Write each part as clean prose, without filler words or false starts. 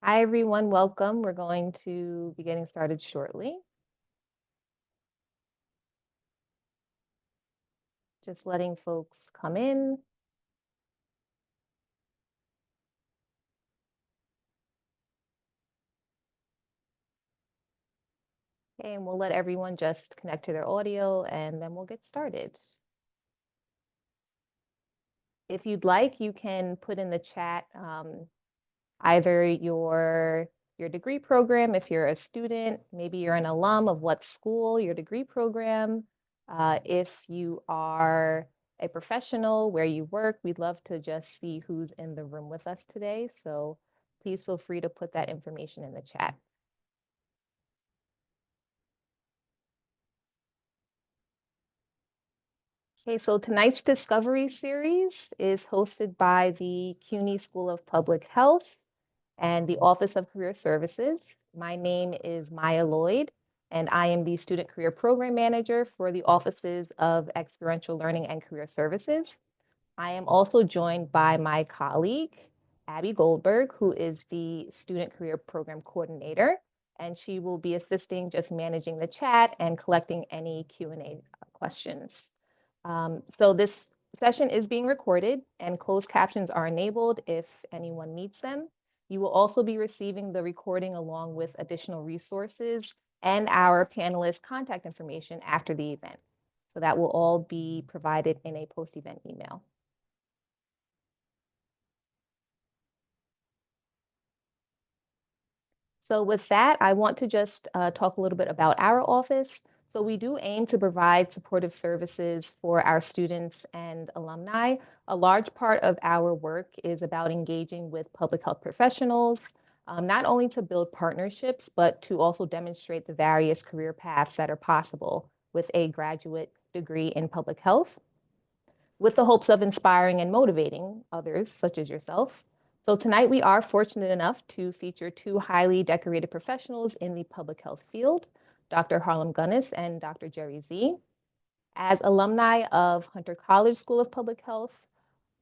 Hi, everyone. Welcome. We're going to be getting started shortly. Just letting folks come in. Okay, and we'll let everyone just connect to their audio and then we'll get started. If you'd like, you can put in the chat either your degree program, if you're a student, maybe you're an alum of what school, your degree program. If you are a professional, where you work, we'd love to just see who's in the room with us today. So please feel free to put that information in the chat. Okay, so tonight's Discovery series is hosted by the CUNY School of Public Health and the Office of Career Services. My name is Maya Lloyd, and I am the Student Career Program Manager for the Offices of Experiential Learning and Career Services. I am also joined by my colleague, Abby Goldberg, who is the Student Career Program Coordinator, and she will be assisting just managing the chat and collecting any Q&A questions. So this session is being recorded and closed captions are enabled if anyone needs them. You will also be receiving the recording along with additional resources and our panelists' contact information after the event. So that will all be provided in a post-event email. So with that, I want to just talk a little bit about our office. So we do aim to provide supportive services for our students and alumni. A large part of our work is about engaging with public health professionals, not only to build partnerships, but to also demonstrate the various career paths that are possible with a graduate degree in public health, with the hopes of inspiring and motivating others, such as yourself. So tonight we are fortunate enough to feature two highly decorated professionals in the public health field, Dr. Harlem Gunness and Dr. Jerry Z. As alumni of Hunter College School of Public Health,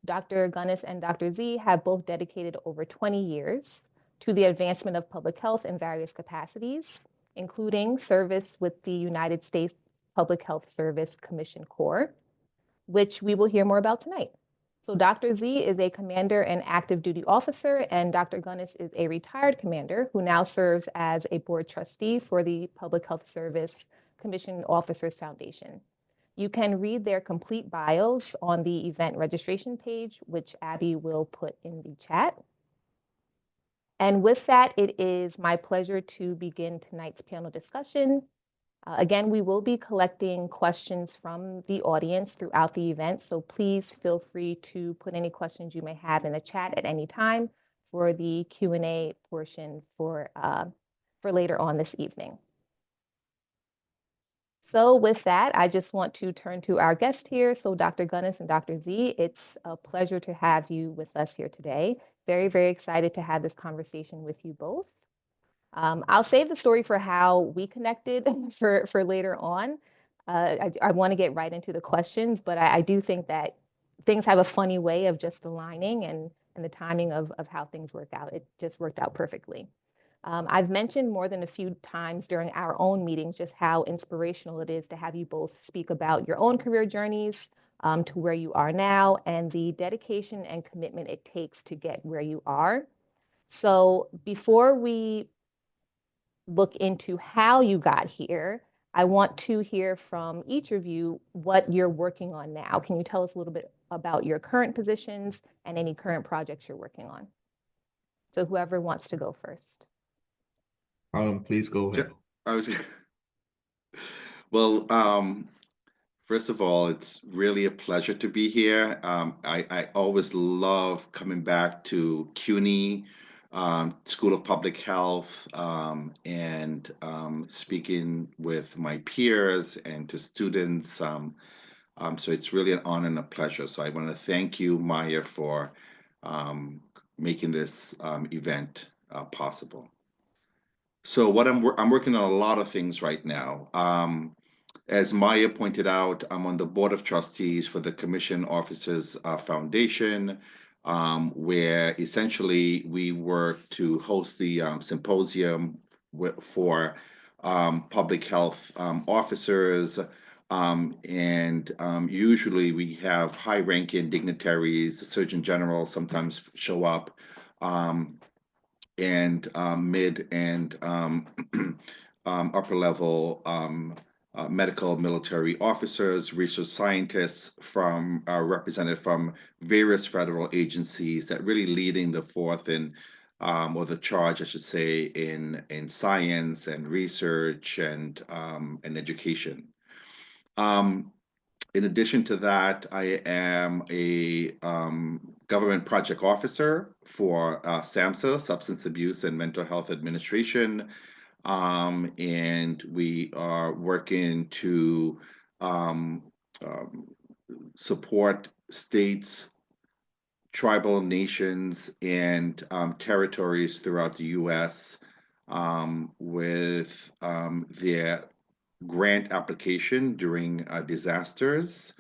Dr. Gunness and Dr. Z have both dedicated over 20 years to the advancement of public health in various capacities, including service with the United States Public Health Service Commission Corps, which we will hear more about tonight. So Dr. Z is a commander and active duty officer, and Dr. Gunness is a retired commander who now serves as a board trustee for the Public Health Service Commission Officers Foundation. You can read their complete bios on the event registration page, which Abby will put in the chat. And with that, it is my pleasure to begin tonight's panel discussion. Again, we will be collecting questions from the audience throughout the event, so please feel free to put any questions you may have in the chat at any time for the Q&A portion for later on this evening. So with that, I just want to turn to our guest here. So Dr. Gunness and Dr. Z, it's a pleasure to have you with us here today. Very, very excited to have this conversation with you both. I'll save the story for how we connected for later on. I want to get right into the questions, but I do think that things have a funny way of just aligning and the timing of how things work out. It just worked out perfectly. I've mentioned more than a few times during our own meetings just how inspirational it is to have you both speak about your own career journeys to where you are now and the dedication and commitment it takes to get where you are. So before we look into how you got here, I want to hear from each of you what you're working on now. Can you tell us a little bit about your current positions and any current projects you're working on? So whoever wants to go first. Please go ahead. Well, first of all, it's really a pleasure to be here. I always love coming back to CUNY, School of Public Health, and speaking with my peers and to students. So it's really an honor and a pleasure. So I want to thank you, Maya, for making this event possible. So what I'm working on a lot of things right now. As Maya pointed out, I'm on the Board of Trustees for the Commission Officers Foundation. where essentially we work to host the symposium for public health officers. And usually we have high-ranking dignitaries, the Surgeon General sometimes show up, and mid and upper level medical military officers, research scientists from represented from various federal agencies that really leading the forth in or the charge, I should say, in science and research and education. In addition to that, I am a government project officer for SAMHSA, Substance Abuse and Mental Health Administration. And we are working to support states, tribal nations, and territories throughout the U.S. With their grant application during disasters.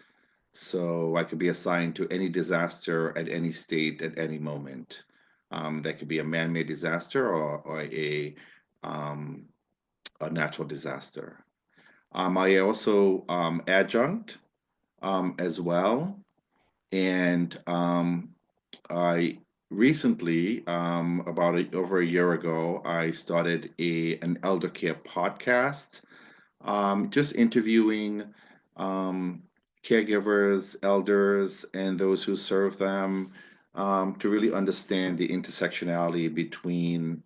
So I could be assigned to any disaster at any state at any moment. That could be a man-made disaster or a natural disaster. I also adjunct as well. And I recently, over a year ago, I started an elder care podcast, just interviewing caregivers, elders, and those who serve them to really understand the intersectionality between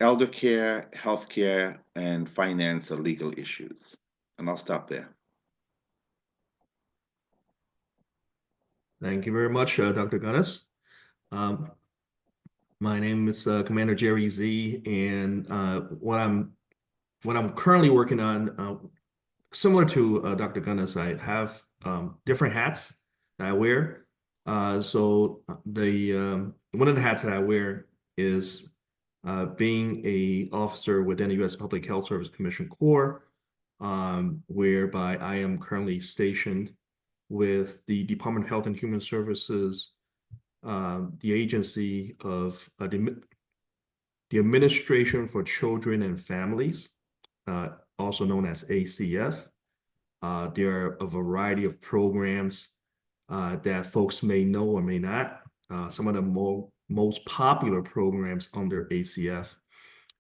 elder care, healthcare, and finance or legal issues. And I'll stop there. Thank you very much, Dr. Gunness. My name is Commander Jerry Z, and what I'm currently working on, similar to Dr. Gunness, I have different hats that I wear. So one of the hats that I wear is being a officer within the U.S. Public Health Service Commission Corps, whereby I am currently stationed with the Department of Health and Human Services, the agency of the Administration for Children and Families, also known as ACF. There are a variety of programs that folks may know or may not. Some of the most popular programs under ACF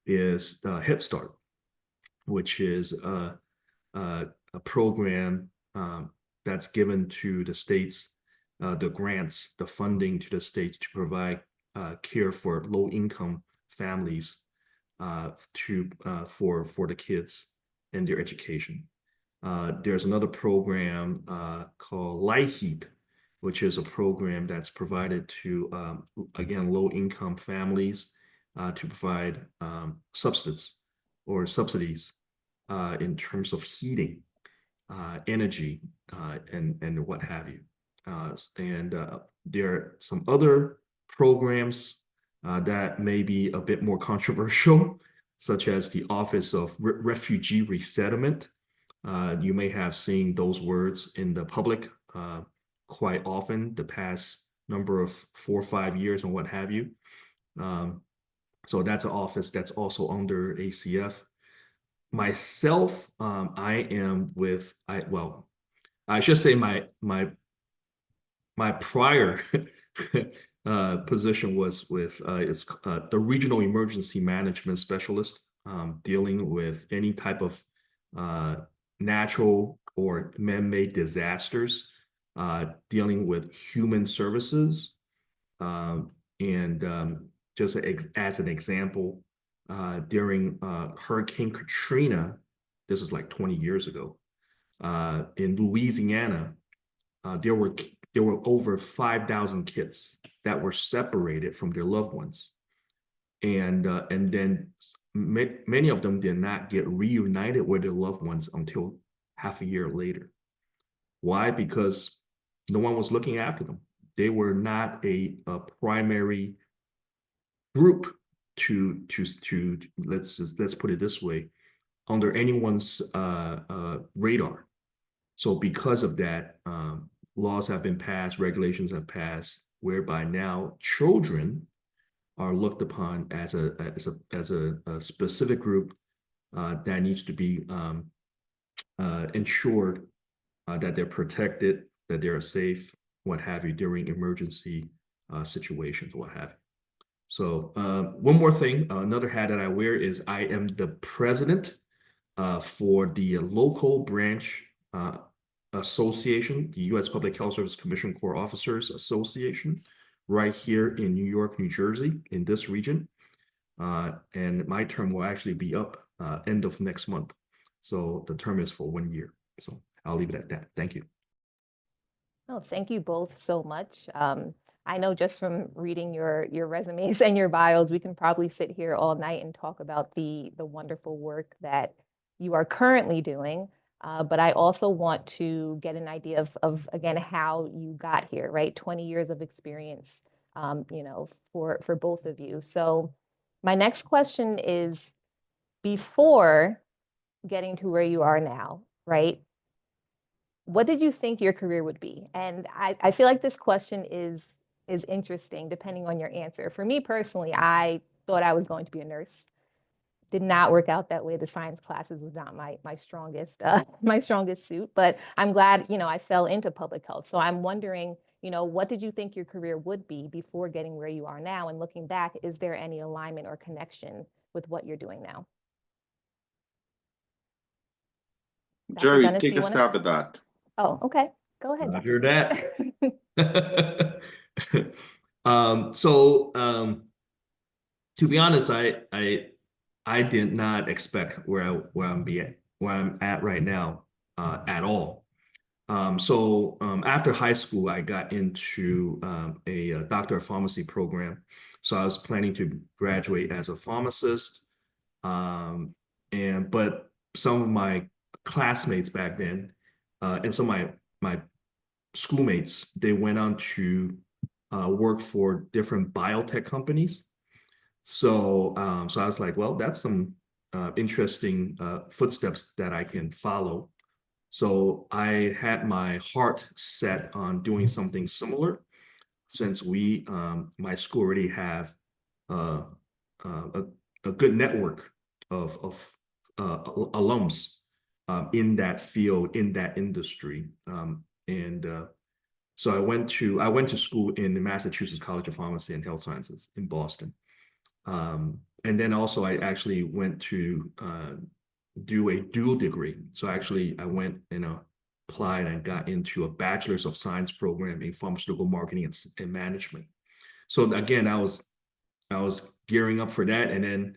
is Head Start, which is a program that's given to the states, the grants, the funding to the states to provide care for low-income families for the kids and their education. There's another program called LIHEAP, which is a program that's provided to, again, low-income families to provide subsidies in terms of heating, energy, and what have you. And there are some other programs that may be a bit more controversial, such as the Office of Refugee Resettlement. You may have seen those words in the public quite often the past number of 4 or 5 years and what have you. So that's an office that's also under ACF. Myself, I am with, I should say my prior position was with the Regional Emergency Management Specialist, dealing with any type of natural or man-made disasters, dealing with human services. And just as an example, during Hurricane Katrina, this is like 20 years ago, in Louisiana, there were over 5,000 kids that were separated from their loved ones. And then many of them did not get reunited with their loved ones until half a year later. Why? Because no one was looking after them. They were not a primary group to let's put it this way, under anyone's radar. So because of that, laws have been passed, regulations have passed whereby now children are looked upon as a specific group that needs to be ensured that they're protected, that they're safe, what have you, during emergency situations, what have you. So one more thing, another hat that I wear is I am the president for the local branch association, the U.S. Public Health Service Commission Corps Officers Association, right here in New York, New Jersey, in this region. And my term will actually be up end of next month. So the term is for 1 year. So I'll leave it at that. Thank you. Oh, thank you both so much. I know just from reading your resumes and your bios, we can probably sit here all night and talk about the wonderful work that you are currently doing. But I also want to get an idea of again, how you got here, right? 20 years of experience, you know, for both of you. So my next question is, before getting to where you are now, right? What did you think your career would be? And I feel like this question is interesting depending on your answer. For me personally, I thought I was going to be a nurse. Did not work out that way. The science classes was not my strongest my strongest suit, but I'm glad, you know, I fell into public health. So I'm wondering, you know, what did you think your career would be before getting where you are now? And looking back, is there any alignment or connection with what you're doing now? Dr. Jerry, Gunness, take do you a want to? stab at that. Oh, okay. Go ahead, I Dr. hear Smith. that. To be honest, I did not expect where I'm at right now at all. After high school, I got into a Doctor of Pharmacy program. So I was planning to graduate as a pharmacist. But some of my classmates back then, and some of my schoolmates, they went on to work for different biotech companies. So I was like, well, that's some interesting footsteps that I can follow. So I had my heart set on doing something similar, since my school already have uh, a good network of alums in that field, in that industry. So I went to school in the Massachusetts College of Pharmacy and Health Sciences in Boston. And then also I actually went to do a dual degree. So actually I went and applied and got into a Bachelor's of Science program in pharmaceutical marketing and management. So again, I was gearing up for that. And then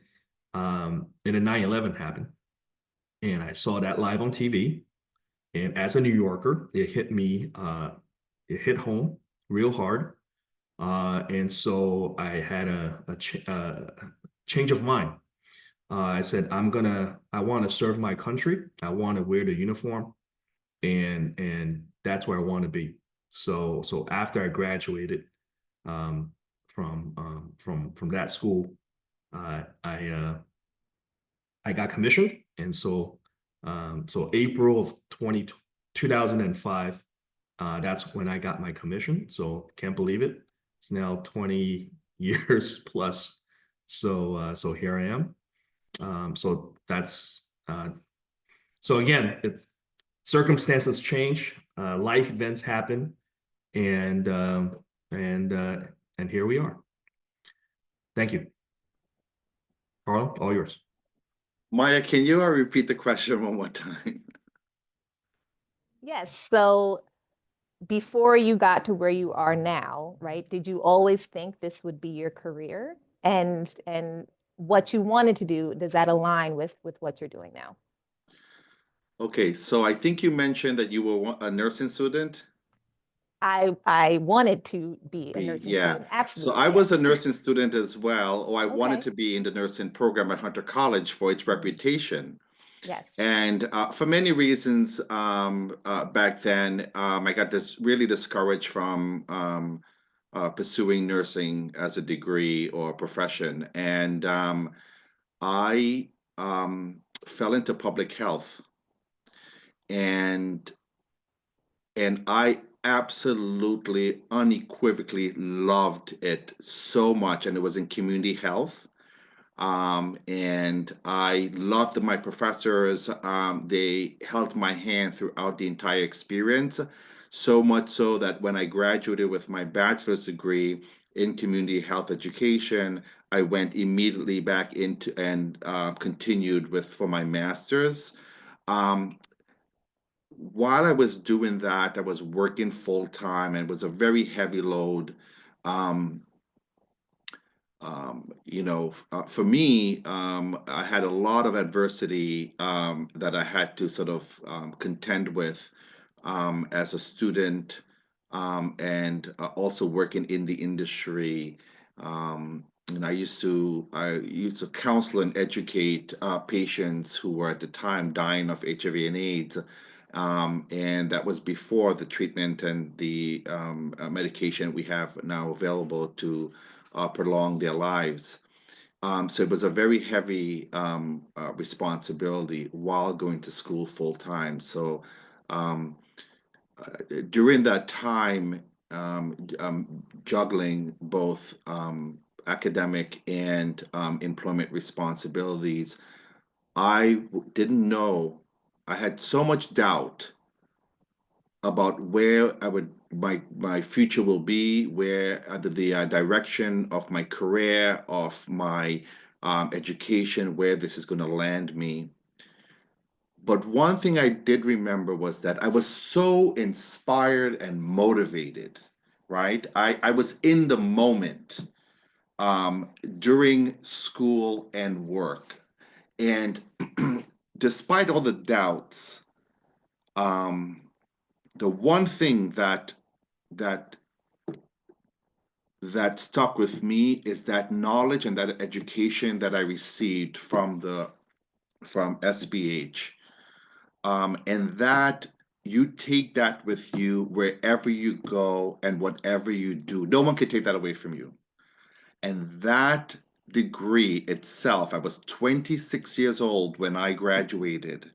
9/11 happened, and I saw that live on TV. And as a New Yorker, it hit me, it hit home real hard. And so I had a change of mind. I said, I want to serve my country. I want to wear the uniform, and that's where I want to be. So after I graduated from that school, I got commissioned, and so April of 2005, that's when I got my commission. So can't believe it. It's now 20 years plus. So here I am. So that's so again, it's circumstances change, life events happen, and here we are. Thank you. Harlem, all yours. Maya, can you repeat the question one more time? Yes. So before you got to where you are now, right? Did you always think this would be your career? And what you wanted to do, does that align with what you're doing now? Okay, so I think you mentioned that you were a nursing student. I wanted to be a nursing Yeah. student. So Absolutely. I was a Yes. nursing student as well, or I wanted Okay. to be in the nursing program at Hunter College for its reputation. Yes. And for many reasons, back then, I got really discouraged from pursuing nursing as a degree or profession. And I fell into public health. And absolutely, unequivocally loved it so much, and it was in community health. And I loved my professors. They held my hand throughout the entire experience, so much so that when I graduated with my bachelor's degree in community health education, I went immediately back into and continued with for my master's. Um, while I was doing that, I was working full time and it was a very heavy load. Um, for me, I had a lot of adversity that I had to sort of contend with as a student and also working in the industry. And I used to counsel and educate patients who were at the time dying of HIV and AIDS. And that was before the treatment and the medication we have now available to prolong their lives. So it was a very heavy responsibility while going to school full time. So um, during that time, juggling both academic and employment responsibilities, didn't know. I had so much doubt about where my future will be, where the direction of my career, of my education, where this is going to land me. But one thing I did remember was that I was so inspired and motivated, right? I was in the moment during school and work. And despite all the doubts, um, the one thing that that stuck with me is that knowledge and that education that I received from SPH, and that you take that with you wherever you go and whatever you do. No one can take that away from you. And that degree itself, I was 26 years old when I graduated.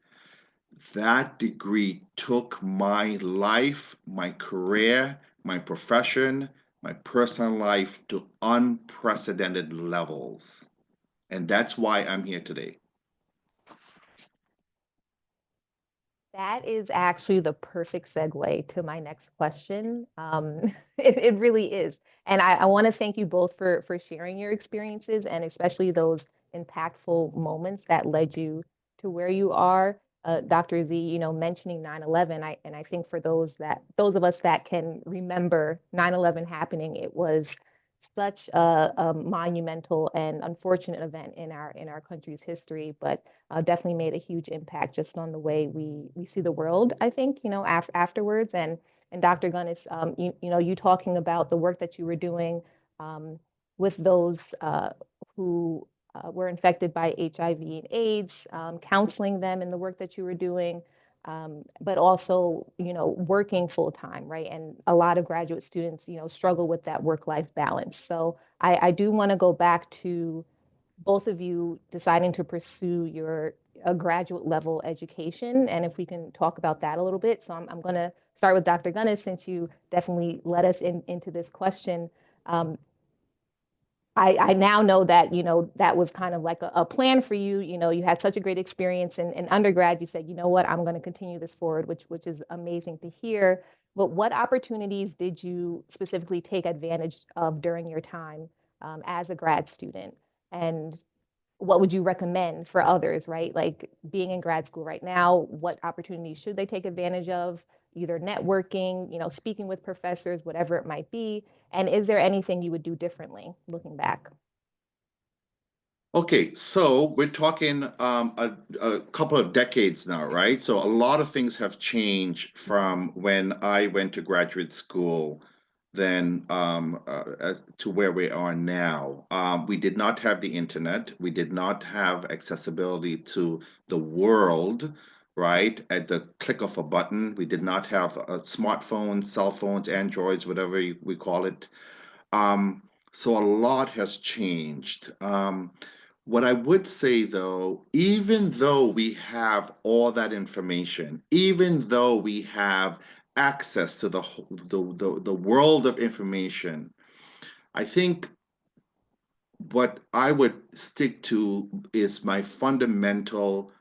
That degree took my life, my career, my profession, my personal life to unprecedented levels. And that's why I'm here today. That is actually the perfect segue to my next question. It really is. And I want to thank you both for sharing your experiences and especially those impactful moments that led you to where you are. Dr. Z, mentioning 9/11, and I think for those of us that can remember 9/11 happening, it was such a monumental and unfortunate event in our country's history, but definitely made a huge impact just on the way we see the world, I think, afterwards. And Dr. Gunness, you talking about the work that you were doing with those who were infected by HIV and AIDS, counseling them in the work that you were doing, but also, working full time, right? And a lot of graduate students, struggle with that work-life balance. So I do want to go back to both of you deciding to pursue a graduate level education, and if we can talk about that a little bit. So I'm going to start with Dr. Gunness, since you definitely led us into this question. I now know that, that was kind of like a plan for you. You had such a great experience in undergrad. You said, you know what, I'm going to continue this forward, which is amazing to hear. But what opportunities did you specifically take advantage of during your time as a grad student? And what would you recommend for others, right? Like being in grad school right now, what opportunities should they take advantage of? Either networking, speaking with professors, whatever it might be. And is there anything you would do differently looking back? Okay, so we're talking a couple of decades now, right? So a lot of things have changed from when I went to graduate school than to where we are now. We did not have the internet. We did not have accessibility to the world, right? At the click of a button. We did not have smartphones, cell phones, Androids, whatever we call it. So a lot has changed. What I would say though, even though we have all that information, even though we have access to the world of information, I think what I would stick to is my fundamental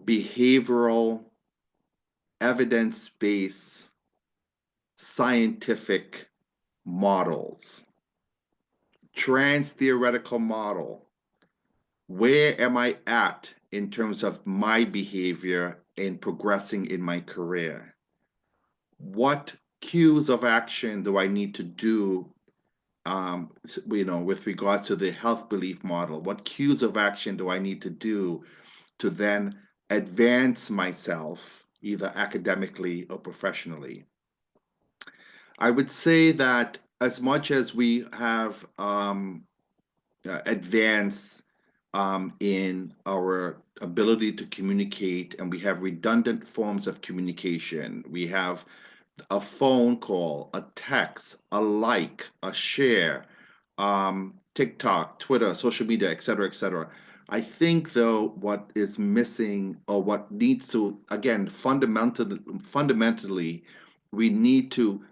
behavioral, evidence-based, scientific models. Trans-theoretical model. Where am I at in terms of my behavior in progressing in my career? What cues of action do I need to do, with regards to the health belief model? What cues of action do I need to do to then advance myself, either academically or professionally? I would say that as much as we have advanced in our ability to communicate, and we have redundant forms of communication. We have a phone call, a text, a like, a share, TikTok, Twitter, social media, et cetera, et cetera. I think, though, what is missing, or what needs to, again, fundamentally, we need to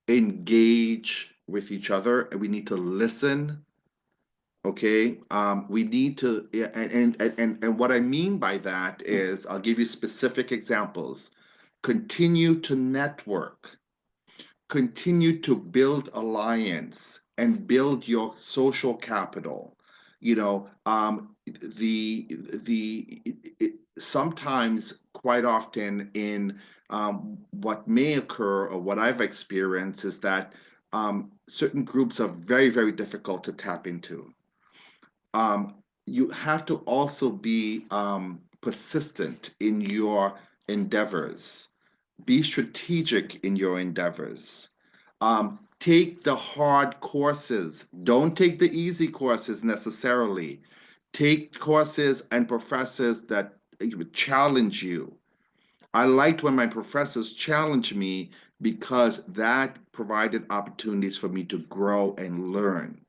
engage with each other, and we need to listen. Okay, we need to, and what I mean by that is, I'll give you specific examples. Continue to network, continue to build alliance, and build your social capital. You know, sometimes, quite often, in what may occur, or what I've experienced, is that certain groups are very, very difficult to tap into. You have to also be persistent in your endeavors. Be strategic in your endeavors. Take the hard courses. Don't take the easy courses necessarily. Take courses and professors that challenge you. I liked when my professors challenged me, because that provided opportunities for me to grow and learn.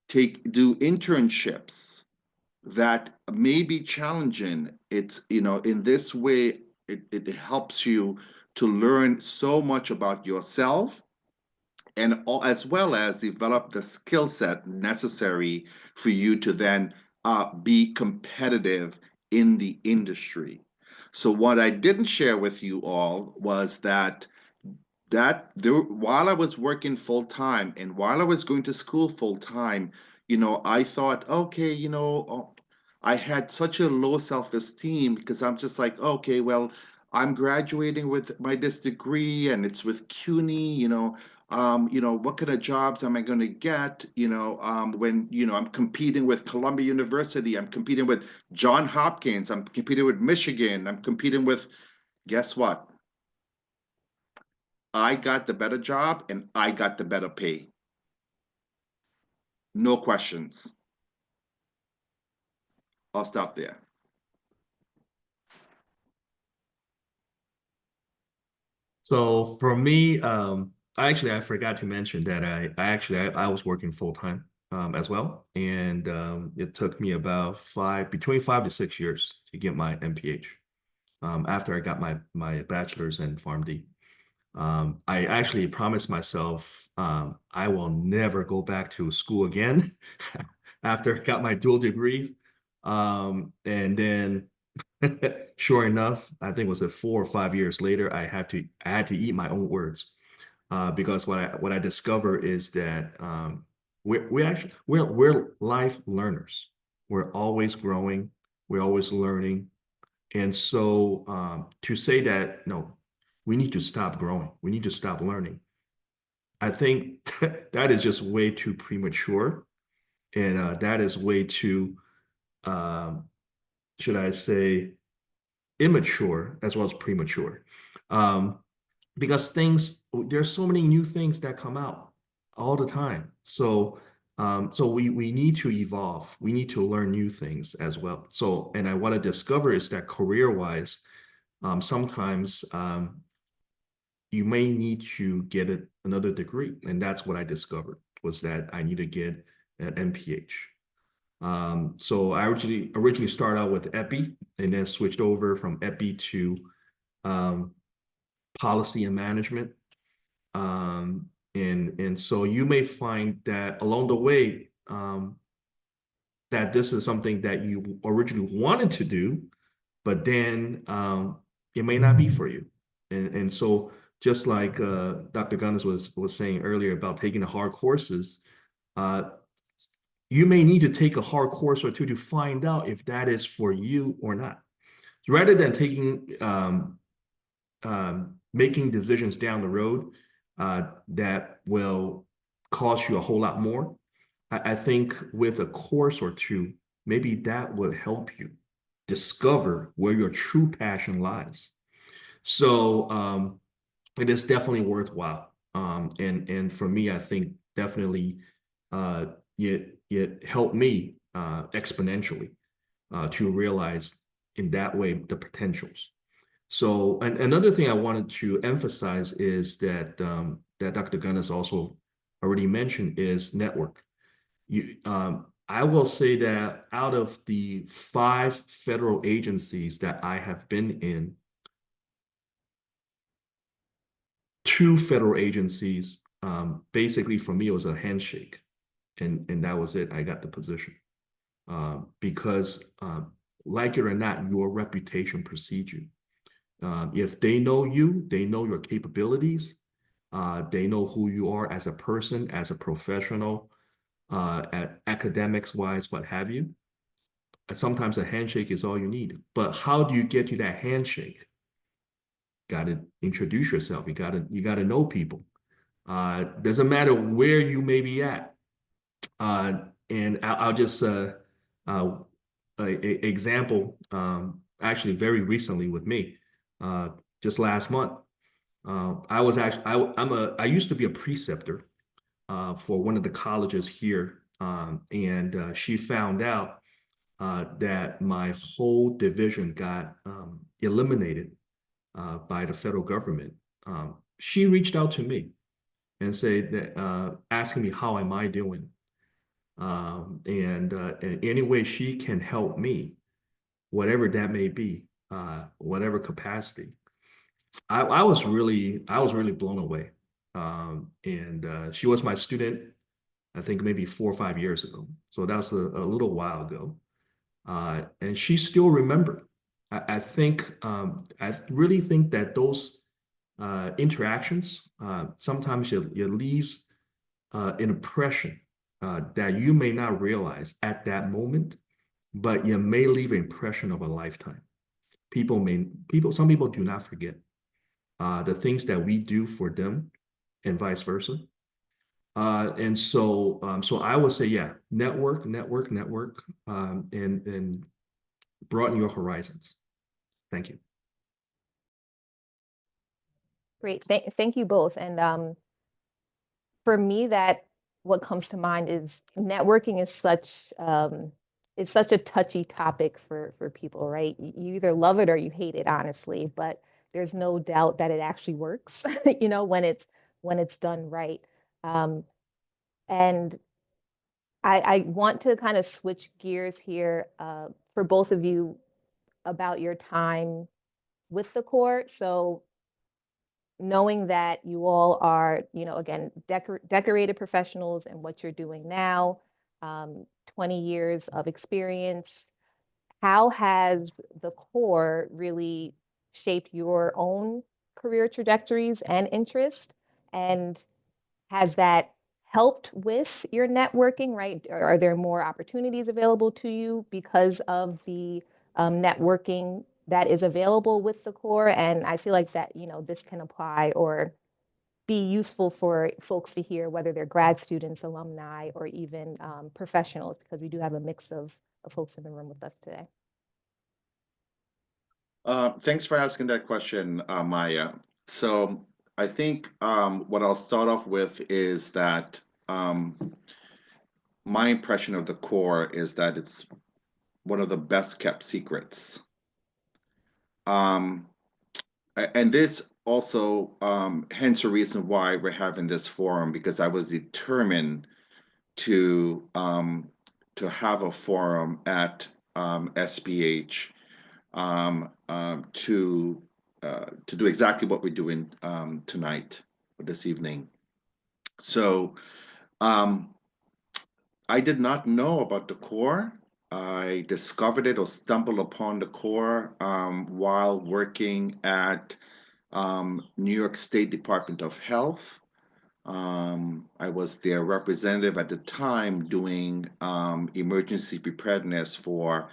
Do internships that may be challenging. It's, in this way, it helps you to learn so much about yourself, and as well as develop the skill set necessary for you to then be competitive in the industry. So what I didn't share with you all was that while I was working full time, and while I was going to school full time, I thought, okay, I had such a low self-esteem, because I'm just like, okay, well, I'm graduating with this degree, and it's with CUNY. What kind of jobs am I going to get? When I'm competing with Columbia University, I'm competing with Johns Hopkins, I'm competing with Michigan, I'm competing with, guess what? I got the better job, and I got the better pay. No questions. I'll stop there. So for me, I forgot to mention that I was working full time as well, and it took me about between 5 to 6 years to get my MPH. After I got my bachelor's in PharmD. I actually promised myself I will never go back to school again after I got my dual degree. And then, sure enough, I think it was 4 or 5 years later, I had to eat my own words, because what I discovered is that we're life learners. We're always growing. We're always learning. And so to say that, no, we need to stop growing, we need to stop learning, I think that is just way too premature. And that is way too, should I say, immature as well as premature. Because there's so many new things that come out all the time. So we need to evolve. We need to learn new things as well. So, and what I discover is that career-wise, sometimes you may need to get another degree. And that's what I discovered, was that I need to get an MPH. So I originally started out with Epi, and then switched over from Epi to policy and management. And so you may find that along the way, that this is something that you originally wanted to do, but then it may not be for you. And so just like Dr. Gunness was saying earlier about taking the hard courses, you may need to take a hard course or two to find out if that is for you or not. Rather than making decisions down the road that will cost you a whole lot more, I think with a course or two, maybe that would help you discover where your true passion lies. So it is definitely worthwhile. And for me, I think definitely it helped me exponentially to realize in that way the potentials. So, and another thing I wanted to emphasize is that that Dr. Gunness also already mentioned is network. I will say that out of the 5 federal agencies that I have been in, 2 federal agencies, basically for me, it was a handshake. And that was it. I got the position. Because like it or not, your reputation precedes you. If they know you, they know your capabilities. They know who you are as a person, as a professional, at academics wise, what have you. Sometimes a handshake is all you need. But how do you get to that handshake? Got to introduce yourself. You got to know people. Doesn't matter where you may be at. And I'll just example. Actually, very recently with me, just last month, I used to be a preceptor for one of the colleges here, and she found out that my whole division got eliminated by the federal government. She reached out to me and said that asking me how am I doing, and any way she can help me, whatever that may be, whatever capacity. I was really blown away. And she was my student, I think maybe 4 or 5 years ago. So that was a little while ago. And she still remembered. I really think that those interactions sometimes it leaves an impression that you may not realize at that moment, but you may leave an impression of a lifetime. Some people do not forget the things that we do for them, and vice versa. And so I would say, yeah, network, and broaden your horizons. Thank you. Great. Thank you both. And for me, what comes to mind is networking is it's such a touchy topic for people, right? You either love it or you hate it, honestly, but there's no doubt that it actually works, when it's done right. And I want to kind of switch gears here for both of you about your time with the Corps. So knowing that you all are, again, decorated professionals in what you're doing now, 20 years of experience, how has the Corps really shaped your own career trajectories and interest? And has that helped with your networking, right? Are there more opportunities available to you because of the networking that is available with the Corps? And I feel like that, this can apply or be useful for folks to hear, whether they're grad students, alumni, or even professionals, because we do have a mix of folks in the room with us today. Thanks for asking that question, Maya. So I think what I'll start off with is that my impression of the Corps is that it's one of the best kept secrets. And this also, hence a reason why we're having this forum, because I was determined to have a forum at SPH to to do exactly what we're doing tonight or this evening. So I did not know about the Corps. I discovered it or stumbled upon the Corps while working at New York State Department of Health. I was their representative at the time doing emergency preparedness for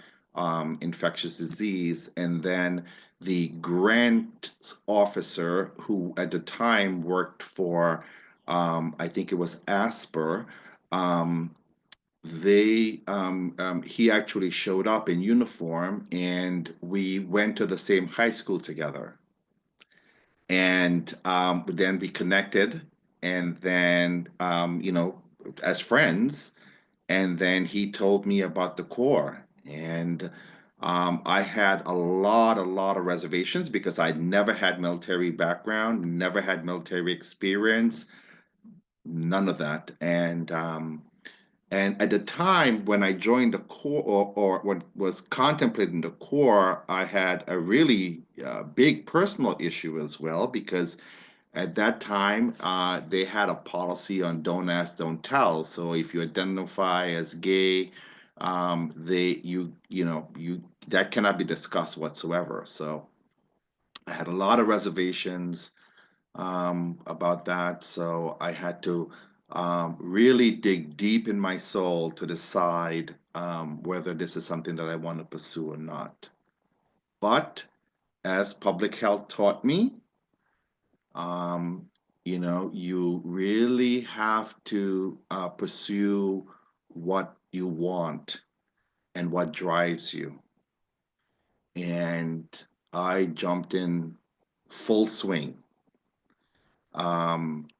infectious disease. And then the grant officer, who at the time worked for, I think it was ASPR, he actually showed up in uniform, and we went to the same high school together. And then we connected, and then as friends. And then he told me about the Corps, and I had a lot of reservations because I'd never had military background, never had military experience, none of that. And at the time when I joined the Corps, or when was contemplating the Corps, I had a really big personal issue as well, because at that time they had a policy on don't ask, don't tell. So if you identify as gay, that cannot be discussed whatsoever. So I had a lot of reservations about that. So I had to really dig deep in my soul to decide whether this is something that I want to pursue or not. But as public health taught me, you really have to pursue what you want and what drives you. And I jumped in full swing. And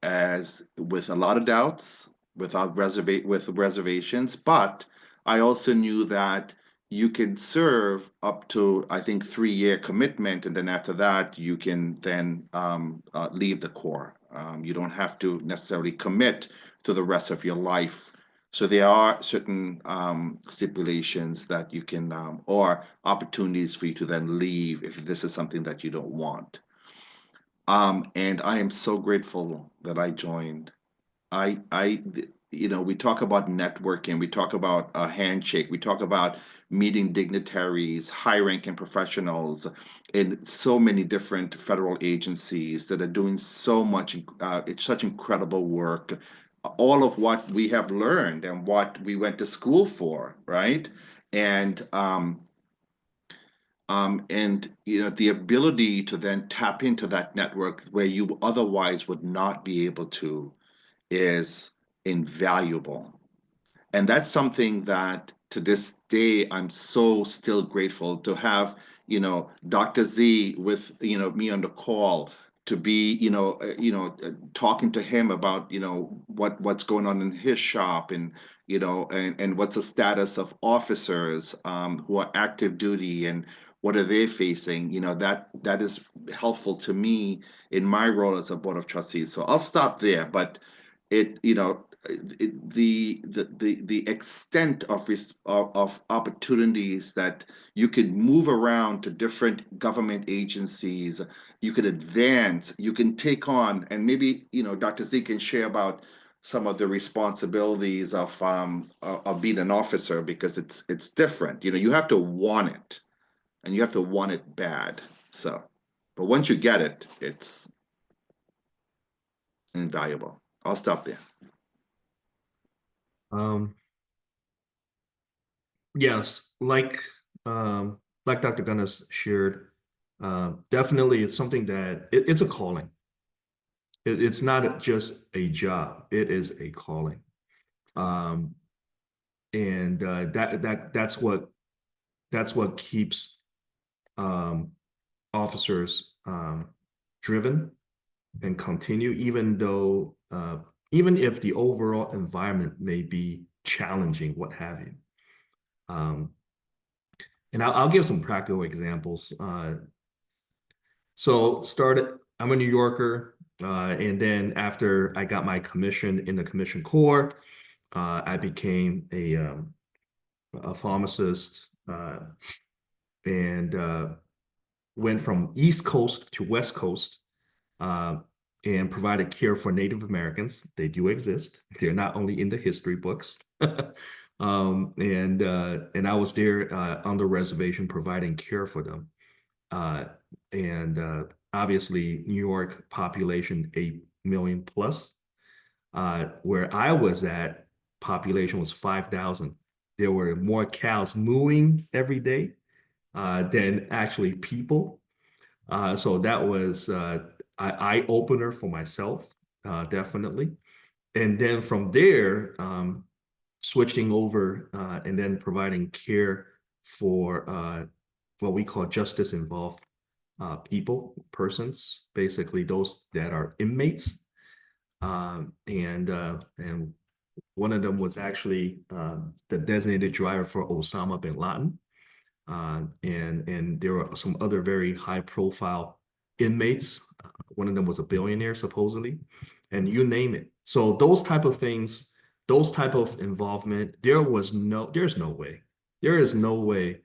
as with a lot of doubts, with reservations, but I also knew that you can serve up to, I think, 3-year commitment, and then after that you can then leave the Corps. You don't have to necessarily commit to the rest of your life. So there are certain stipulations that you can, or opportunities for you to then leave if this is something that you don't want. And I am so grateful that I joined. We talk about networking, we talk about a handshake, we talk about meeting dignitaries, high-ranking professionals in so many different federal agencies that are doing so much, it's such incredible work. All of what we have learned and what we went to school for, right? And the ability to then tap into that network where you otherwise would not be able to is invaluable. And that's something that to this day, I'm so still grateful to have, Dr. Z with, me on the call, to be, talking to him about, what's going on in his shop, and, and what's the status of officers who are active duty, and what are they facing. That is helpful to me in my role as a board of trustees. So I'll stop there, but the extent of opportunities that you can move around to different government agencies, you can advance, you can take on, and maybe Dr. Z can share about some of the responsibilities of being an officer, because it's different. You have to want it, and you have to want it bad. So, but once you get it, it's invaluable. I'll stop there. Yes, like Dr. Gunness shared, definitely it's something that it's a calling. It's not just a job; it is a calling, and that's what keeps officers driven and continue, even if the overall environment may be challenging, what have you. And I'll give some practical examples. So I'm a New Yorker, and then after I got my commission in the Commission Corps, I became a pharmacist. and went from East Coast to West Coast, and provided care for Native Americans. They do exist. They're not only in the history books. And I was there on the reservation providing care for them. And obviously, New York population 8 million plus. Where I was at, population was 5,000. There were more cows mooing every day than actually people. So that was an eye-opener for myself, definitely. And then from there, switching over and then providing care for what we call justice-involved persons, basically those that are inmates. And one of them was actually the designated driver for Osama bin Laden. And there were some other very high profile inmates. One of them was a billionaire, supposedly, and you name it. So those type of things, those type of involvement, there's no way. There is no way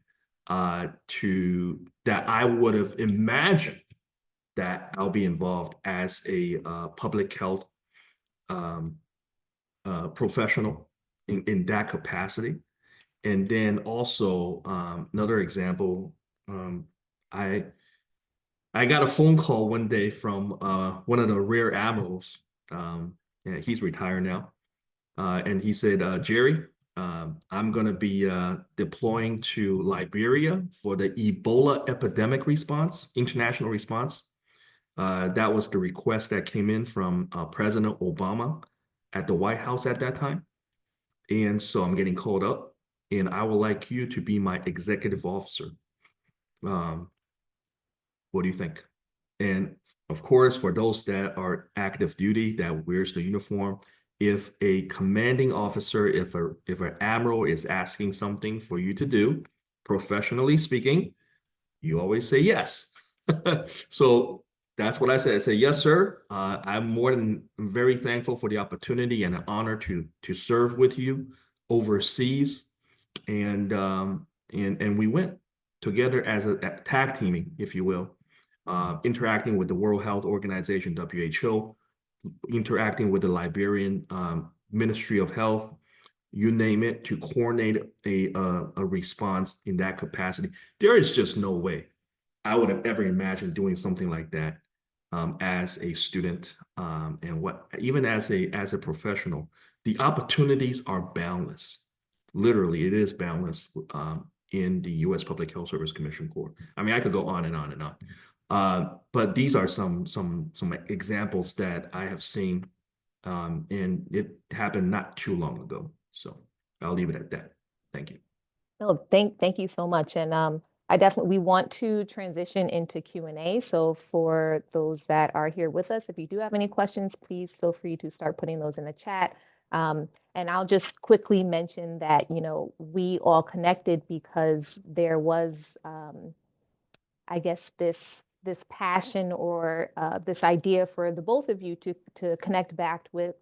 that I would have imagined that I'll be involved as a public health professional in that capacity. And then also another example, I got a phone call one day from one of the rear admirals. And he's retired now. And he said, Jerry, I'm going to be deploying to Liberia for the Ebola epidemic response, international response. That was the request that came in from President Obama at the White House at that time. And so I'm getting called up, and I would like you to be my executive officer. What do you think? And of course, for those that are active duty, that wears the uniform, if a commanding officer, if an admiral is asking something for you to do, professionally speaking, you always say yes. So that's what I said. I said, yes, sir. I'm more than very thankful for the opportunity and an honor to serve with you overseas. And we went together as a tag teaming, if you will, interacting with the World Health Organization, WHO, interacting with the Liberian Ministry of Health, you name it, to coordinate a response in that capacity. There is just no way I would have ever imagined doing something like that as a student, and even as a professional. The opportunities are boundless. Literally, it is boundless in the U.S. Public Health Service Commission Corps. I mean, I could go on and on and on. But these are some examples that I have seen, and it happened not too long ago. So I'll leave it at that. Thank you. No, thank you so much. And we want to transition into Q&A. So for those that are here with us, if you do have any questions, please feel free to start putting those in the chat. And I'll just quickly mention that, we all connected because there was, I guess, this passion or this idea for the both of you to connect back with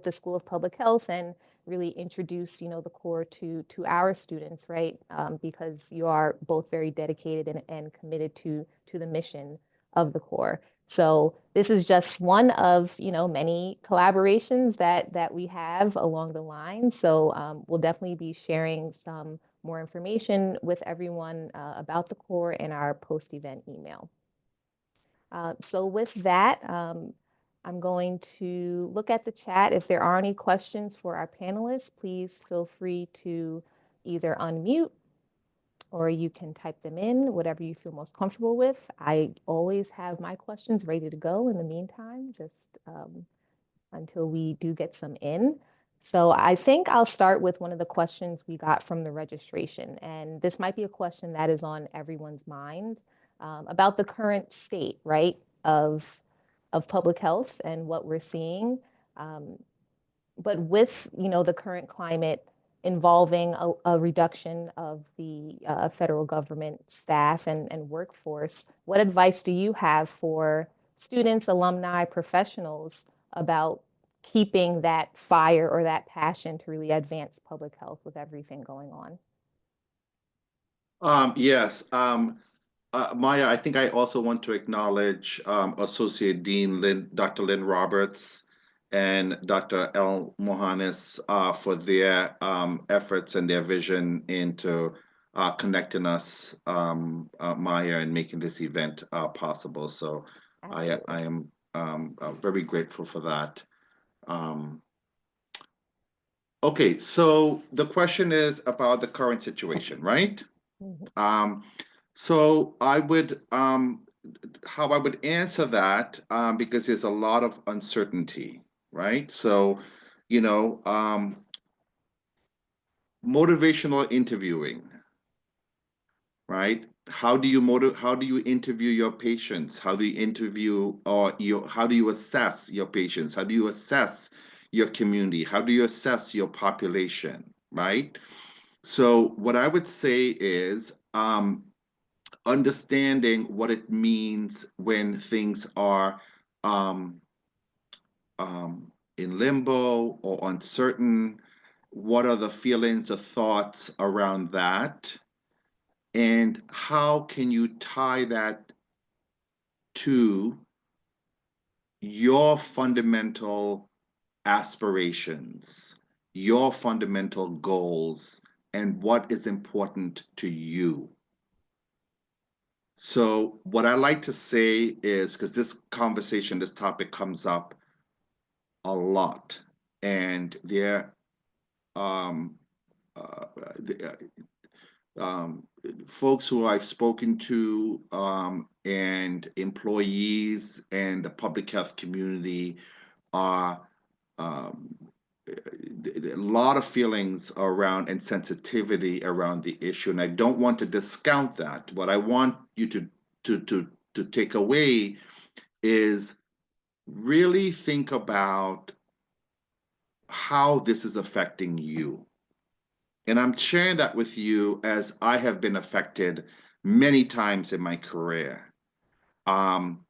the School of Public Health and really introduce, the Corps to our students, right? Because you are both very dedicated and committed to the mission of the Corps. So this is just one of, many collaborations that we have along the line. So we'll definitely be sharing some more information with everyone about the Corps in our post-event email. So with that, I'm going to look at the chat. If there are any questions for our panelists, please feel free to either unmute or you can type them in, whatever you feel most comfortable with. I always have my questions ready to go in the meantime, just until we do get some in. So I think I'll start with one of the questions we got from the registration. And this might be a question that is on everyone's mind about the current state, right, of public health and what we're seeing. But with, the current climate involving a reduction of the federal government staff and workforce, what advice do you have for students, alumni, professionals about keeping that fire or that passion to really advance public health with everything going on? Yes. Maya, I think I also want to acknowledge Associate Dean Dr. Lynn Roberts and Dr. L. Mohannes for their efforts and their vision into connecting us, Maya, and making this event possible. So I Absolutely. am very grateful for that. Um, okay, so the question is about the current situation, right? Mhm. Um, so I would, how I would answer that, because there's a lot of uncertainty, right? So, you know, motivational interviewing, right? How do you interview your patients? How do you interview or how do you assess your patients? How do you assess your community? How do you assess your population, right? So what I would say is, understanding what it means when things are um, in limbo or uncertain. What are the feelings or thoughts around that? And how can you tie that to your fundamental aspirations, your fundamental goals, and what is important to you? So what I like to say is, because this conversation, this topic comes up a lot, and there um, uh, the, folks who I've spoken to and employees and the public health community are um, a lot of feelings around and sensitivity around the issue, and I don't want to discount that. What I want you to to to take away is really think about how this is affecting you. And I'm sharing that with you as I have been affected many times in my career um,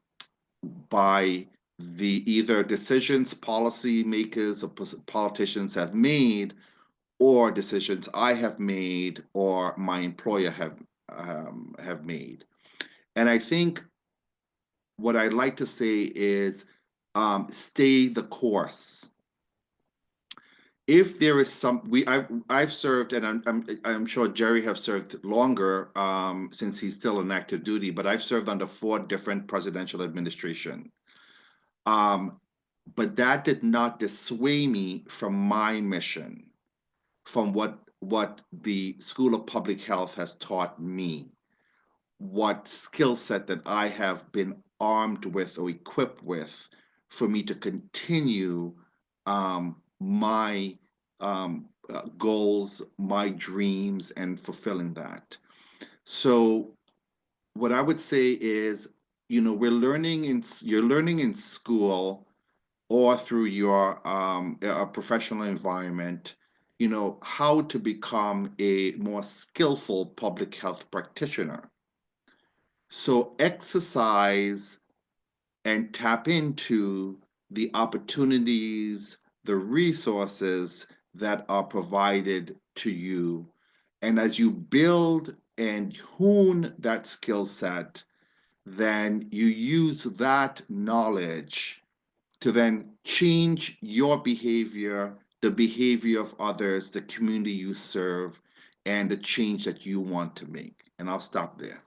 by the either decisions policy makers or politicians have made, or decisions I have made or my employer have made. And I think what I'd like to say is stay the course. If there is some, I've served, and I'm sure Jerry have served longer since he's still in active duty, but I've served under 4 different presidential administration. But that did not dissuade me from my mission, from what the School of Public Health has taught me, what skill set that I have been armed with or equipped with for me to continue my goals, my dreams, and fulfilling that. So what I would say is, you're learning in school or through your professional environment, how to become a more skillful public health practitioner. So exercise and tap into the opportunities, the resources that are provided to you. And as you build and hone that skill set, then you use that knowledge to then change your behavior, the behavior of others, the community you serve, and the change that you want to make. And I'll stop there.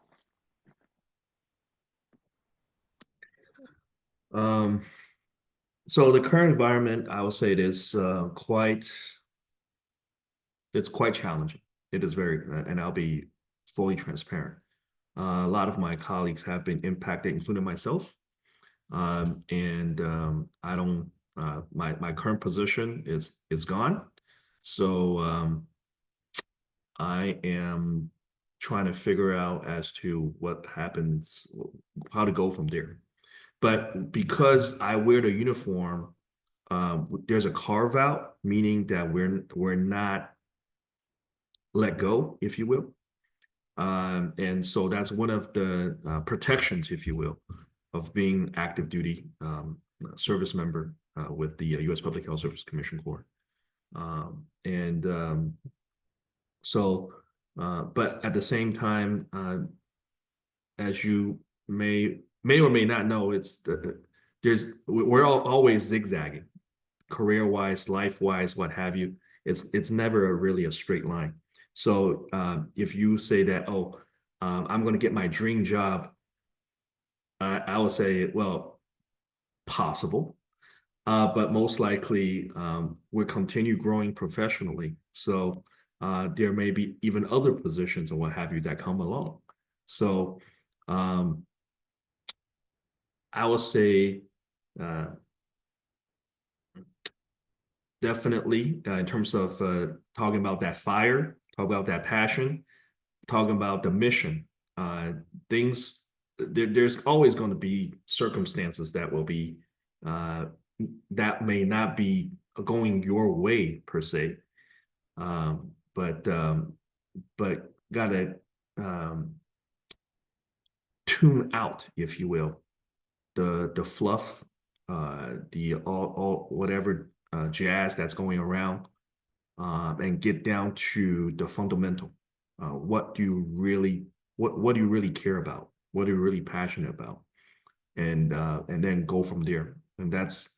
So the current environment, I would say it's quite challenging. It is very, and I'll be fully transparent. A lot of my colleagues have been impacted, including myself. And I don't, my current position is gone. So I am trying to figure out as to what happens, how to go from there. But because I wear the uniform, there's a carve out, meaning that we're not let go, if you will. And so that's one of the protections, if you will, of being active duty service member with the U.S. Public Health Service Commission Corps. And so But at the same time, as you may or may not know, we're all always zigzagging, career-wise, life-wise, what have you. It's never really a straight line. So if you say that, oh, I'm going to get my dream job, I would say, well, possible. But most likely, we'll continue growing professionally. So there may be even other positions or what have you that come along. So I would say definitely in terms of talking about that fire, talk about that passion, talking about the mission, things, there's always going to be circumstances that will be that may not be going your way per se, but gotta tune out, if you will, the fluff, the all whatever jazz that's going around, and get down to the fundamental. What do you really what do you really care about? What are you really passionate about? And then go from there. And that's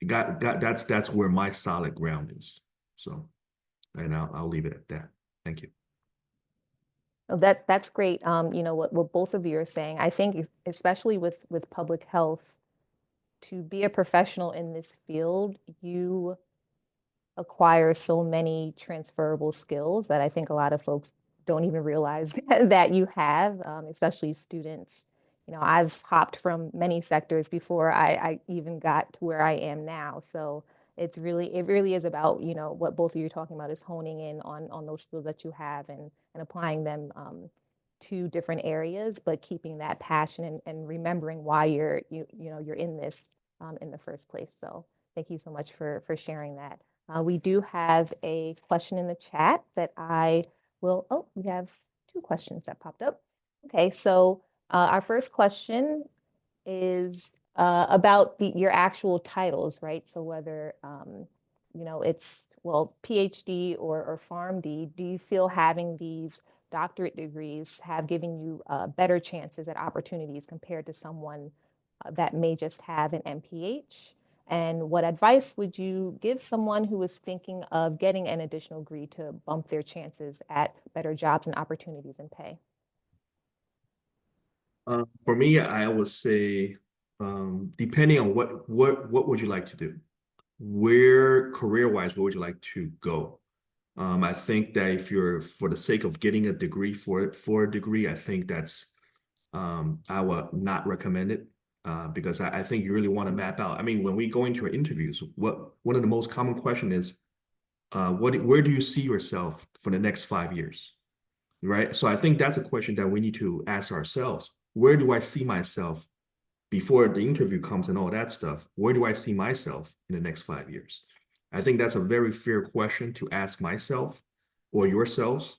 that's where my solid ground is. So, and I'll leave it at that. Thank you. Oh, that's great. You know what both of you are saying. I think especially with public health, to be a professional in this field, you acquire so many transferable skills that I think a lot of folks don't even realize that you have, especially students. You know, I've hopped from many sectors before I even got to where I am now. So it really is about, you know, what both of you are talking about is honing in on those skills that you have and applying them to different areas, but keeping that passion and remembering why you know you're in this in the first place. So thank you so much for sharing that. We do have a question in the chat that I will, oh, we have two questions that popped up. Okay, so our first question is about your actual titles, right? So whether, you know, it's, well, PhD or PharmD, do you feel having these doctorate degrees have given you better chances at opportunities compared to someone that may just have an MPH? And what advice would you give someone who is thinking of getting an additional degree to bump their chances at better jobs and opportunities and pay? For me, I would say, depending on what would you like to do, where career-wise, where would you like to go? I think that if you're for the sake of getting a degree for a degree, I think that's I would not recommend it because I think you really want to map out. I mean, when we go into our interviews, one of the most common question is, where do you see yourself for the next 5 years? Right. So I think that's a question that we need to ask ourselves. Where do I see myself before the interview comes and all that stuff? Where do I see myself in the next 5 years? I think that's a very fair question to ask myself or yourselves,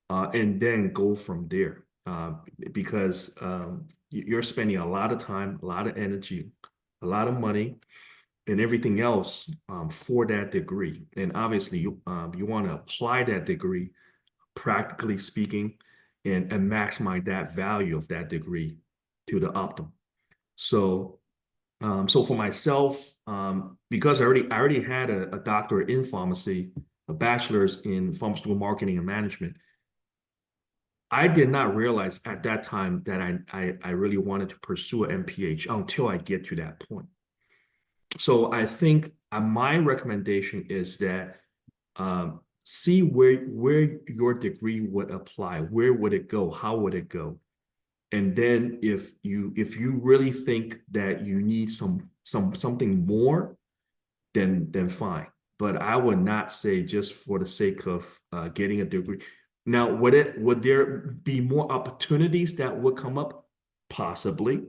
and then go from there. Because you're spending a lot of time, a lot of energy, a lot of money, and everything else for that degree. And obviously, you want to apply that degree, practically speaking, and maximize that value of that degree to the optimum. So, so for myself, because I already had a doctorate in pharmacy, a bachelor's in pharmaceutical marketing and management, I did not realize at that time that I really wanted to pursue an MPH until I get to that point. So I think my recommendation is that see where your degree would apply, where would it go, how would it go, and then if you really think that you need something more, then fine. But I would not say just for the sake of getting a degree. Now, would there be more opportunities that would come up? Possibly.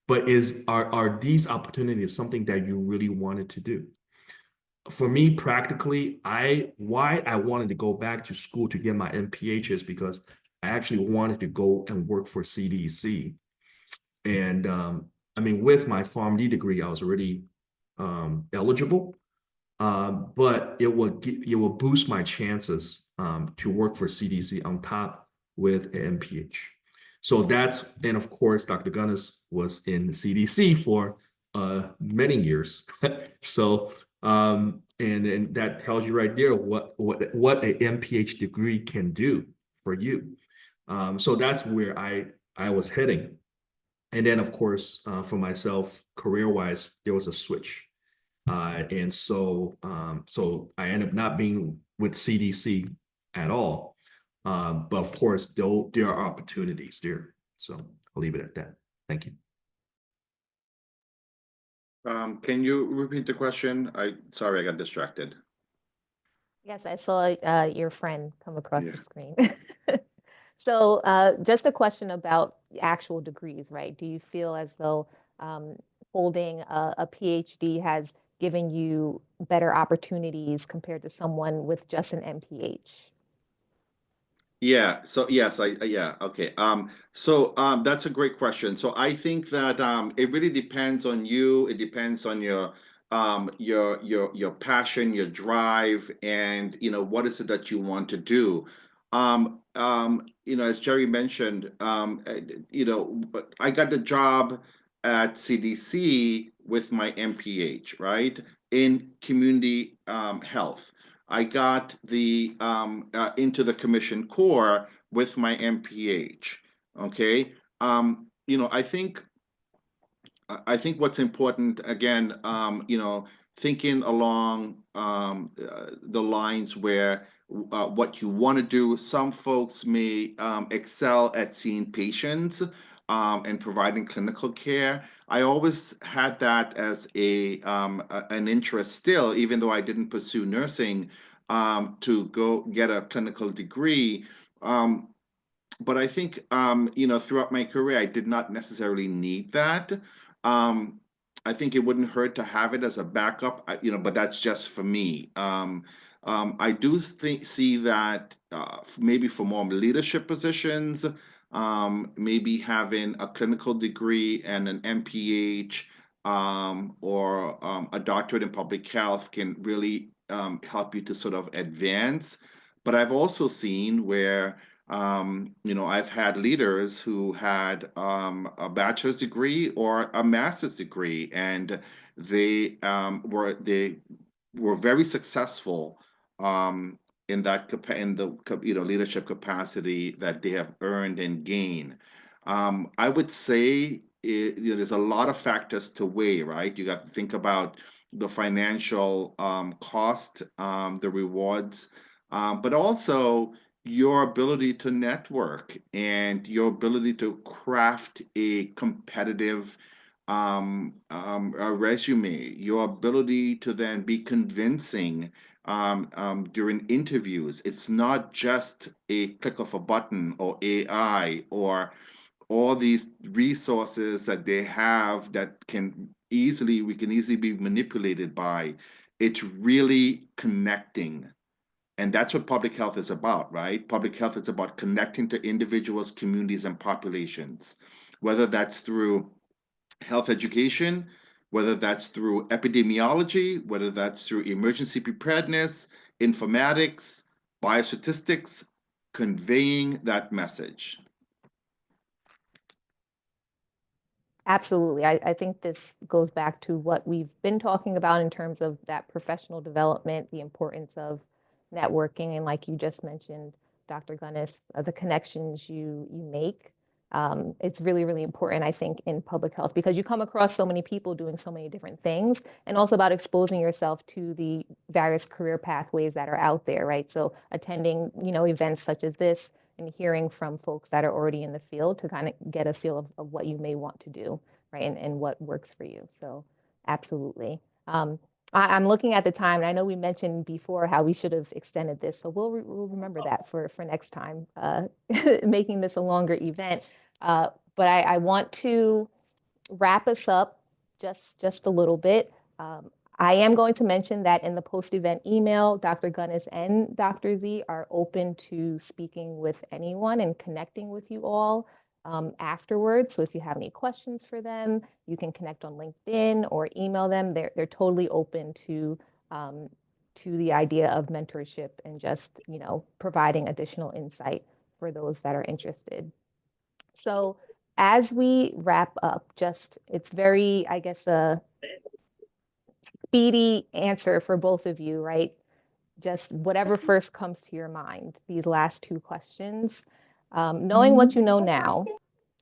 But are these opportunities something that you really wanted to do? For me, practically, why I wanted to go back to school to get my MPH is because I actually wanted to go and work for CDC. And I mean, with my PharmD degree, I was already eligible. but it will boost my chances to work for CDC on top with an MPH. So and of course, Dr. Gunness was in CDC for many years. So, and that tells you right there what an MPH degree can do for you. So that's where I was heading. And then, of course, for myself, career-wise, there was a switch. And so I ended up not being with CDC at all. But of course, there are opportunities there. So I'll leave it at that. Thank you. Can you repeat the question? Sorry, I got distracted. Yes, I saw your friend come across Yeah. the screen. So just a question about actual degrees, right? Do you feel as though holding a PhD has given you better opportunities compared to someone with just an MPH? Yeah, so yes, yeah, okay. That's a great question. So I think that it really depends on you. It depends on your passion, your drive, and what is it that you want to do. As Jerry mentioned, I got the job at CDC with my MPH, right, in community health. I got into the commission corps with my MPH. Okay, I think what's important again, thinking along the lines where what you want to do. Some folks may excel at seeing patients and providing clinical care. I always had that as an interest still, even though I didn't pursue nursing to go get a clinical degree. But I think, throughout my career, I did not necessarily need that. Um, I think it wouldn't hurt to have it as a backup, but that's just for me. I do see that maybe for more leadership positions, maybe having a clinical degree and an MPH or a doctorate in public health can really help you to sort of advance. But I've also seen where I've had leaders who had a bachelor's degree or a master's degree, and they were very successful in the leadership capacity that they have earned and gained. I would say there's a lot of factors to weigh, right? You have to think about the financial cost, the rewards, but also your ability to network and your ability to craft a competitive a resume, your ability to then be convincing during interviews. It's not just a click of a button or AI or all these resources that they have that we can easily be manipulated by. It's really connecting. And that's what public health is about, right? Public health is about connecting to individuals, communities, and populations, whether that's through health education, whether that's through epidemiology, whether that's through emergency preparedness, informatics, biostatistics, conveying that message. Absolutely. I think this goes back to what we've been talking about in terms of that professional development, the importance of networking, and like you just mentioned, Dr. Gunness, the connections you make. It's really, really important, I think, in public health because you come across so many people doing so many different things, and also about exposing yourself to the various career pathways that are out there, right? So attending, events such as this and hearing from folks that are already in the field to kind of get a feel of what you may want to do, right? And what works for you. So absolutely. I'm looking at the time, and I know we mentioned before how we should have extended this. So we'll remember that for next time, making this a longer event. But I want to wrap us up just a little bit. I am going to mention that in the post-event email, Dr. Gunness and Dr. Z are open to speaking with anyone and connecting with you all afterwards. So if you have any questions for them, you can connect on LinkedIn or email them. They're totally open to to the idea of mentorship and just, providing additional insight for those that are interested. So as we wrap up, it's very, I guess, a speedy answer for both of you, right? Just whatever first comes to your mind, these last two questions. Knowing what you know now,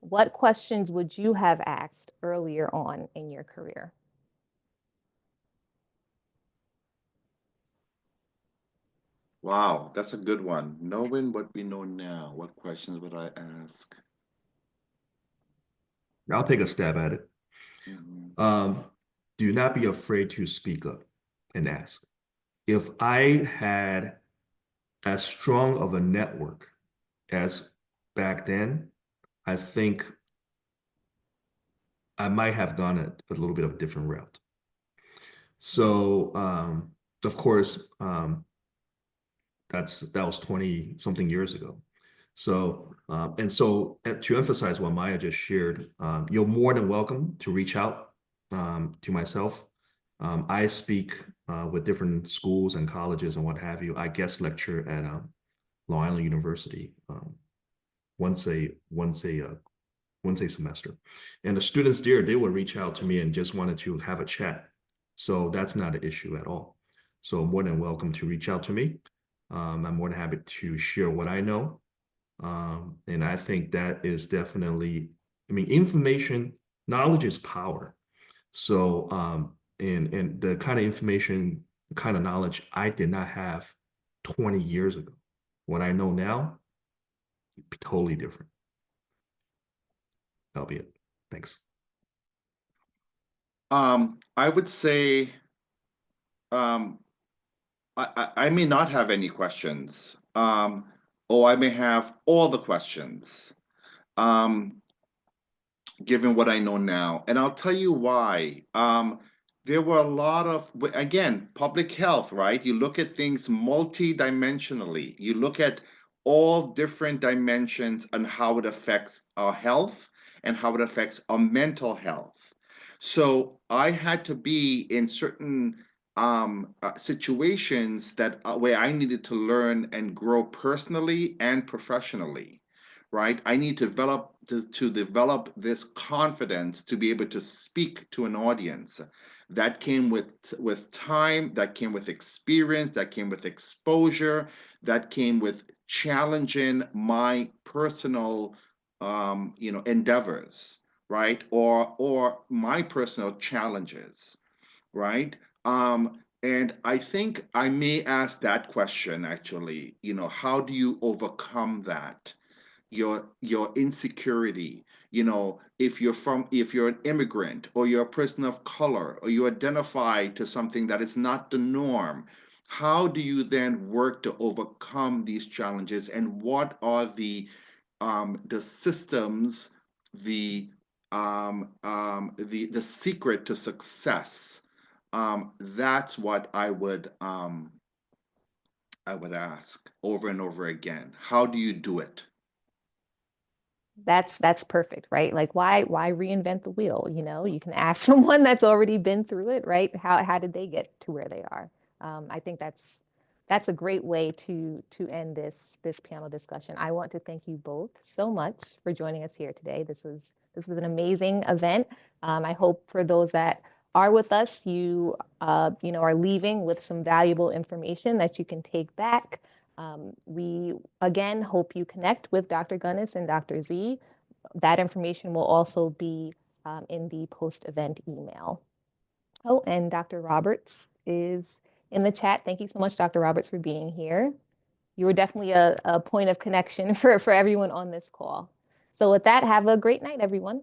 what questions would you have asked earlier on in your career? Wow, that's a good one. Knowing what we know now, what questions would I ask? I'll take a stab at it. Mhm. Do not be afraid to speak up and ask. If I had as strong of a network as back then, I think I might have gone a little bit of a different route. So, of course, that was 20 something years ago. So, to emphasize what Maya just shared, you're more than welcome to reach out to myself. I speak with different schools and colleges and what have you. I guest lecture at Long Island University once a semester, and the students there, they would reach out to me and just wanted to have a chat. So that's not an issue at all. So more than welcome to reach out to me. I'm more than happy to share what I know. And I think that is definitely, knowledge is power. So, and the kind of information, the kind of knowledge I did not have 20 years ago. What I know now, totally different. That'll be it. Thanks. I would say I may not have any questions, or I may have all the questions, given what I know now. And I'll tell you why. There were a lot of, again, public health, right? You look at things multi-dimensionally. You look at all different dimensions and how it affects our health and how it affects our mental health. So I had to be in certain situations that where I needed to learn and grow personally and professionally, right? I need to develop this confidence to be able to speak to an audience. That came with time, that came with experience, that came with exposure, that came with challenging my personal endeavors, right? Or my personal challenges, right? And I think I may ask that question actually, how do you overcome that? Your insecurity, if you're an immigrant or you're a person of color or you identify to something that is not the norm, how do you then work to overcome these challenges, and what are the systems, the secret to success? That's what I would ask over and over again. How do you do it? That's perfect, right? Like why reinvent the wheel? You can ask someone that's already been through it, right? How did they get to where they are? I think that's a great way to end this panel discussion. I want to thank you both so much for joining us here today. This was an amazing event. I hope for those that are with us, you are leaving with some valuable information that you can take back. We, again, hope you connect with Dr. Gunness and Dr. Z. That information will also be in the post-event email. Oh, and Dr. Roberts is in the chat. Thank you so much, Dr. Roberts, for being here. You were definitely a point of connection for everyone on this call. So with that, have a great night, everyone.